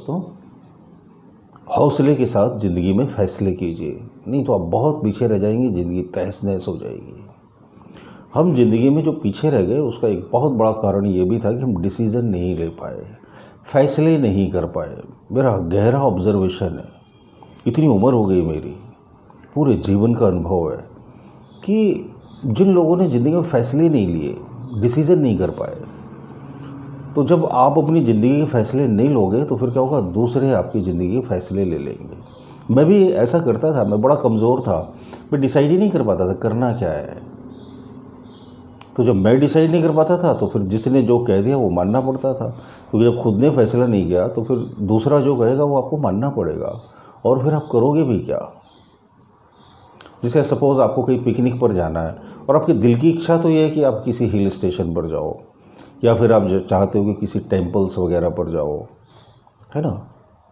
दोस्तों, हौसले के साथ ज़िंदगी में फ़ैसले कीजिए, नहीं तो आप बहुत पीछे रह जाएंगे, ज़िंदगी तहस-नहस हो जाएगी। हम ज़िंदगी में जो पीछे रह गए उसका एक बहुत बड़ा कारण ये भी था कि हम डिसीज़न नहीं ले पाए, फ़ैसले नहीं कर पाए। मेरा गहरा ऑब्ज़र्वेशन है, इतनी उम्र हो गई मेरी, पूरे जीवन का अनुभव है कि जिन लोगों ने ज़िंदगी में फ़ैसले नहीं लिए, डिसीज़न नहीं कर पाए, तो जब आप अपनी ज़िंदगी के फ़ैसले नहीं लोगे तो फिर क्या होगा, दूसरे आपकी ज़िंदगी के फ़ैसले ले लेंगे। मैं भी ऐसा करता था, मैं बड़ा कमज़ोर था, मैं डिसाइड ही नहीं कर पाता था करना क्या है। तो जब मैं डिसाइड नहीं कर पाता था तो फिर जिसने जो कह दिया वो मानना पड़ता था, क्योंकि जब खुद ने फैसला नहीं किया तो फिर दूसरा जो कहेगा वो आपको मानना पड़ेगा, और फिर आप करोगे भी क्या। जैसे सपोज़ आपको कहीं पिकनिक पर जाना है और आपकी दिल की इच्छा तो ये है कि आप किसी हिल स्टेशन पर जाओ, या फिर आप चाहते हो कि किसी टेम्पल्स वगैरह पर जाओ, है ना।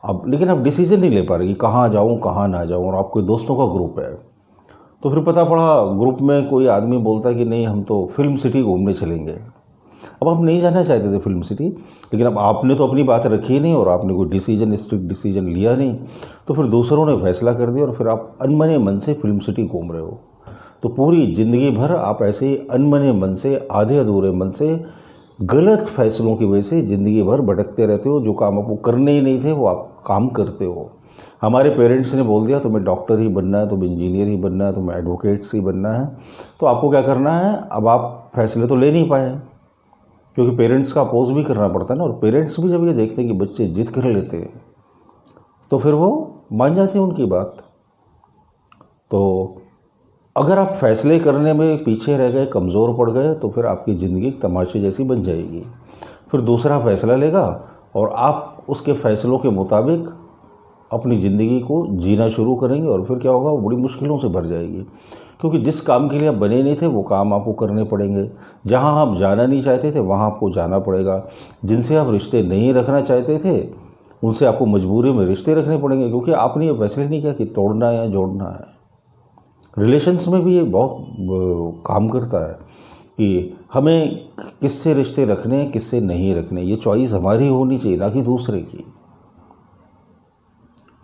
अब लेकिन आप डिसीज़न नहीं ले पा रहे कि कहाँ जाऊँ कहाँ ना जाऊँ, और आपके दोस्तों का ग्रुप है, तो फिर पता पड़ा ग्रुप में कोई आदमी बोलता है कि नहीं हम तो फिल्म सिटी घूमने चलेंगे। अब आप नहीं जाना चाहते थे फिल्म सिटी, लेकिन अब आपने तो अपनी बात रखी ही नहीं और आपने कोई डिसीजन, स्ट्रिक्ट डिसीजन लिया नहीं, तो फिर दूसरों ने फैसला कर दिया और फिर आप अनमने मन से फिल्म सिटी घूम रहे हो। तो पूरी ज़िंदगी भर आप ऐसे ही अनमने मन से, आधे अधूरे मन से, गलत फैसलों की वजह से ज़िंदगी भर भटकते रहते हो। जो काम आपको करने ही नहीं थे वो आप काम करते हो। हमारे पेरेंट्स ने बोल दिया तुम्हें डॉक्टर ही बनना है, तुम्हें इंजीनियर ही बनना है, तुम्हें एडवोकेट्स ही बनना है, तो आपको क्या करना है, अब आप फैसले तो ले नहीं पाए, क्योंकि पेरेंट्स का अपोज भी करना पड़ता है ना। और पेरेंट्स भी जब ये देखते हैं कि बच्चे जिद कर लेते हैं तो फिर वो मान जाते हैं उनकी बात। तो अगर आप फैसले करने में पीछे रह गए, कमज़ोर पड़ गए, तो फिर आपकी ज़िंदगी तमाशे जैसी बन जाएगी। फिर दूसरा फैसला लेगा और आप उसके फैसलों के मुताबिक अपनी ज़िंदगी को जीना शुरू करेंगे, और फिर क्या होगा, वो बड़ी मुश्किलों से भर जाएगी, क्योंकि जिस काम के लिए आप बने नहीं थे वो काम आपको करने पड़ेंगे। जहाँ आप जाना नहीं चाहते थे वहाँ आपको जाना पड़ेगा। जिनसे आप रिश्ते नहीं रखना चाहते थे उनसे आपको मजबूरी में रिश्ते रखने पड़ेंगे, क्योंकि आपने ये फैसले नहीं किया कि तोड़ना है या जोड़ना है। रिलेशंस में भी ये बहुत काम करता है कि हमें किससे रिश्ते रखने किससे नहीं रखने, ये चॉइस हमारी होनी चाहिए, ना कि दूसरे की।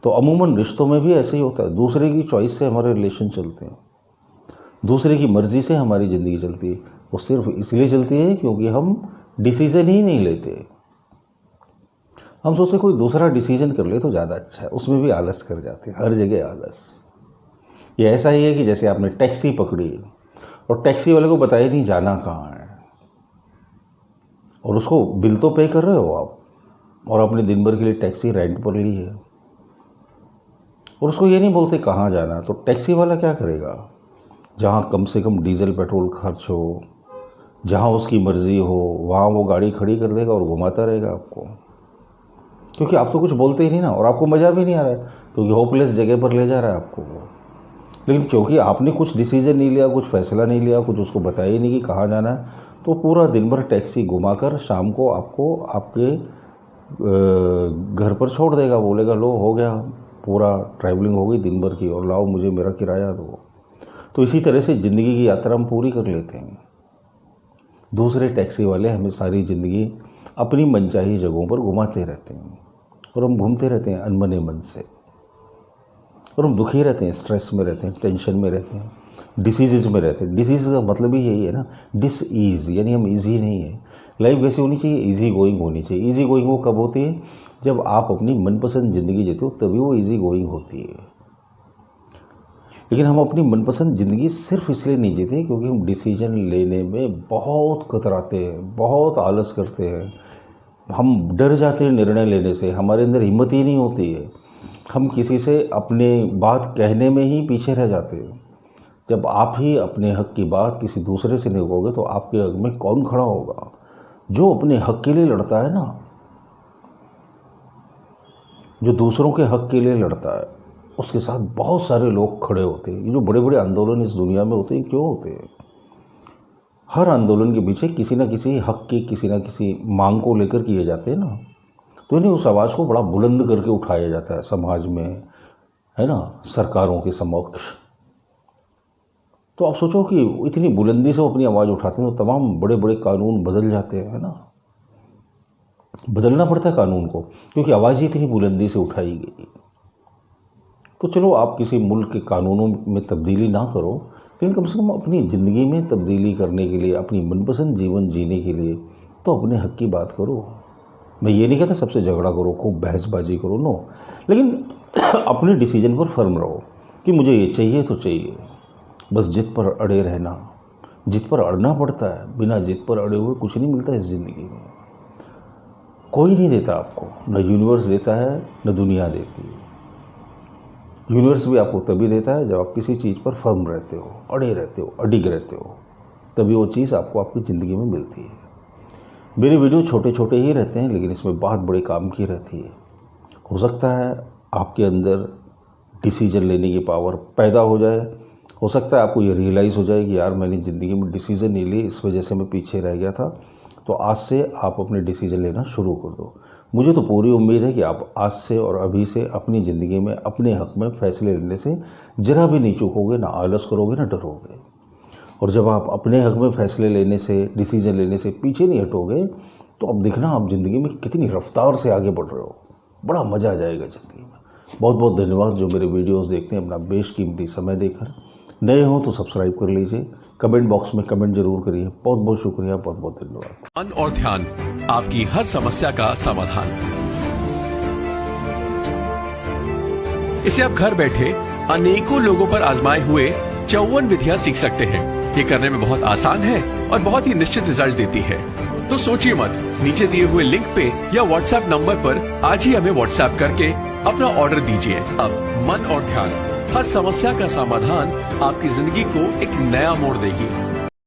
तो अमूमन रिश्तों में भी ऐसे ही होता है, दूसरे की चॉइस से हमारे रिलेशन चलते हैं, दूसरे की मर्ज़ी से हमारी ज़िंदगी चलती है। वो सिर्फ इसलिए चलती है क्योंकि हम डिसीज़न ही नहीं लेते। हम सोचते कोई दूसरा डिसीज़न कर ले तो ज़्यादा अच्छा है, उसमें भी आलस कर जाते हैं, हर जगह आलस। ये ऐसा ही है कि जैसे आपने टैक्सी पकड़ी और टैक्सी वाले को बताया नहीं जाना कहाँ है, और उसको बिल तो पे कर रहे हो आप, और अपने दिन भर के लिए टैक्सी रेंट पर ली है, और उसको ये नहीं बोलते कहाँ जाना, तो टैक्सी वाला क्या करेगा, जहाँ कम से कम डीजल पेट्रोल खर्च हो, जहाँ उसकी मर्ज़ी हो, वहाँ वो गाड़ी खड़ी कर देगा और घुमाता रहेगा आपको, क्योंकि आप तो कुछ बोलते ही नहीं ना, और आपको मज़ा भी नहीं आ रहा है, क्योंकि होपलेस जगह पर ले जा रहा है आपको वो। लेकिन क्योंकि आपने कुछ डिसीज़न नहीं लिया, कुछ फ़ैसला नहीं लिया, कुछ उसको बताया ही नहीं कि कहाँ जाना है, तो पूरा दिन भर टैक्सी घुमाकर शाम को आपको आपके घर पर छोड़ देगा। बोलेगा लो हो गया, पूरा ट्रैवलिंग हो गई दिन भर की, और लाओ मुझे मेरा किराया दो। तो इसी तरह से ज़िंदगी की यात्रा हम पूरी कर लेते हैं। दूसरे टैक्सी वाले हमें सारी ज़िंदगी अपनी मनचाही जगहों पर घुमाते रहते हैं, और हम घूमते रहते हैं अनमने मन से, और हम दुखी रहते हैं, स्ट्रेस में रहते हैं, टेंशन में रहते हैं, डिसीज़ में रहते हैं। डिसीज़ का मतलब ही यही है ना, डिस ईज़, यानी हम ईजी नहीं है। लाइफ कैसी होनी चाहिए, ईजी गोइंग होनी चाहिए। ईजी गोइंग वो कब होती है, जब आप अपनी मनपसंद ज़िंदगी जीते हो, तभी वो ईजी गोइंग होती है। लेकिन हम अपनी मनपसंद ज़िंदगी सिर्फ इसलिए नहीं जीते क्योंकि हम डिसीजन लेने में बहुत कतराते हैं, बहुत आलस करते हैं, हम डर जाते हैं निर्णय लेने से, हमारे अंदर हिम्मत ही नहीं होती है, हम किसी से अपने बात कहने में ही पीछे रह जाते हैं। जब आप ही अपने हक की बात किसी दूसरे से नहीं कहोगे तो आपके हक में कौन खड़ा होगा। जो अपने हक के लिए लड़ता है ना, जो दूसरों के हक के लिए लड़ता है, उसके साथ बहुत सारे लोग खड़े होते हैं। ये जो बड़े बड़े आंदोलन इस दुनिया में होते हैं, क्यों होते हैं? हर आंदोलन के पीछे किसी न किसी हक की, किसी न किसी मांग को लेकर किए जाते हैं ना, तो इन्हें उस आवाज़ को बड़ा बुलंद करके उठाया जाता है समाज में, है ना, सरकारों के समक्ष। तो आप सोचो कि इतनी बुलंदी से वो अपनी आवाज़ उठाते हैं तो तमाम बड़े बड़े कानून बदल जाते हैं, है ना। बदलना पड़ता है कानून को, क्योंकि आवाज़ ही इतनी बुलंदी से उठाई गई। तो चलो आप किसी मुल्क के कानूनों में तब्दीली ना करो, लेकिन कम से कम अपनी ज़िंदगी में तब्दीली करने के लिए, अपनी मनपसंद जीवन जीने के लिए तो अपने हक़ की बात करो। मैं ये नहीं कहता सबसे झगड़ा करो, खूब बहसबाजी करो, नो, लेकिन अपने डिसीजन पर फर्म रहो कि मुझे ये चाहिए तो चाहिए। बस जिद पर अड़े रहना, जिद पर अड़ना पड़ता है, बिना जिद पर अड़े हुए कुछ नहीं मिलता इस ज़िंदगी में। कोई नहीं देता आपको, न यूनिवर्स देता है न दुनिया देती है। यूनिवर्स भी आपको तभी देता है जब आप किसी चीज़ पर फर्म रहते हो, अड़े रहते हो, अडिग रहते हो, तभी वो चीज़ आपको आपकी ज़िंदगी में मिलती है। मेरे वीडियो छोटे छोटे ही रहते हैं, लेकिन इसमें बहुत बड़े काम की रहती है। हो सकता है आपके अंदर डिसीजन लेने की पावर पैदा हो जाए, हो सकता है आपको ये रियलाइज़ हो जाए कि यार मैंने ज़िंदगी में डिसीज़न नहीं लिए, इस वजह से मैं पीछे रह गया था। तो आज से आप अपने डिसीज़न लेना शुरू कर दो। मुझे तो पूरी उम्मीद है कि आप आज से और अभी से अपनी ज़िंदगी में अपने हक़ में फ़ैसले लेने से ज़रा भी नहीं चूकोगे, ना आलस करोगे, ना डरोगे। और जब आप अपने हक़ में फ़ैसले लेने से, डिसीज़न लेने से पीछे नहीं हटोगे, तो अब देखना आप ज़िंदगी में कितनी रफ्तार से आगे बढ़ रहे हो। बड़ा मज़ा आ जाएगा ज़िंदगी में। बहुत बहुत धन्यवाद जो मेरे वीडियोस देखते हैं अपना बेशकीमती समय देकर। नए हो तो सब्सक्राइब कर लीजिए, कमेंट बॉक्स में कमेंट जरूर करिए। बहुत बहुत शुक्रिया, बहुत बहुत धन्यवाद। मन और ध्यान, आपकी हर समस्या का समाधान। इसे आप घर बैठे अनेकों लोगों पर आजमाए हुए 54 विधियां सीख सकते हैं। ये करने में बहुत आसान है और बहुत ही निश्चित रिजल्ट देती है। तो सोचिए मत, नीचे दिए हुए लिंक पे या व्हाट्सएप नंबर पर आज ही हमें व्हाट्सएप करके अपना ऑर्डर दीजिए। अब मन और ध्यान, हर समस्या का समाधान आपकी जिंदगी को एक नया मोड़ देगी।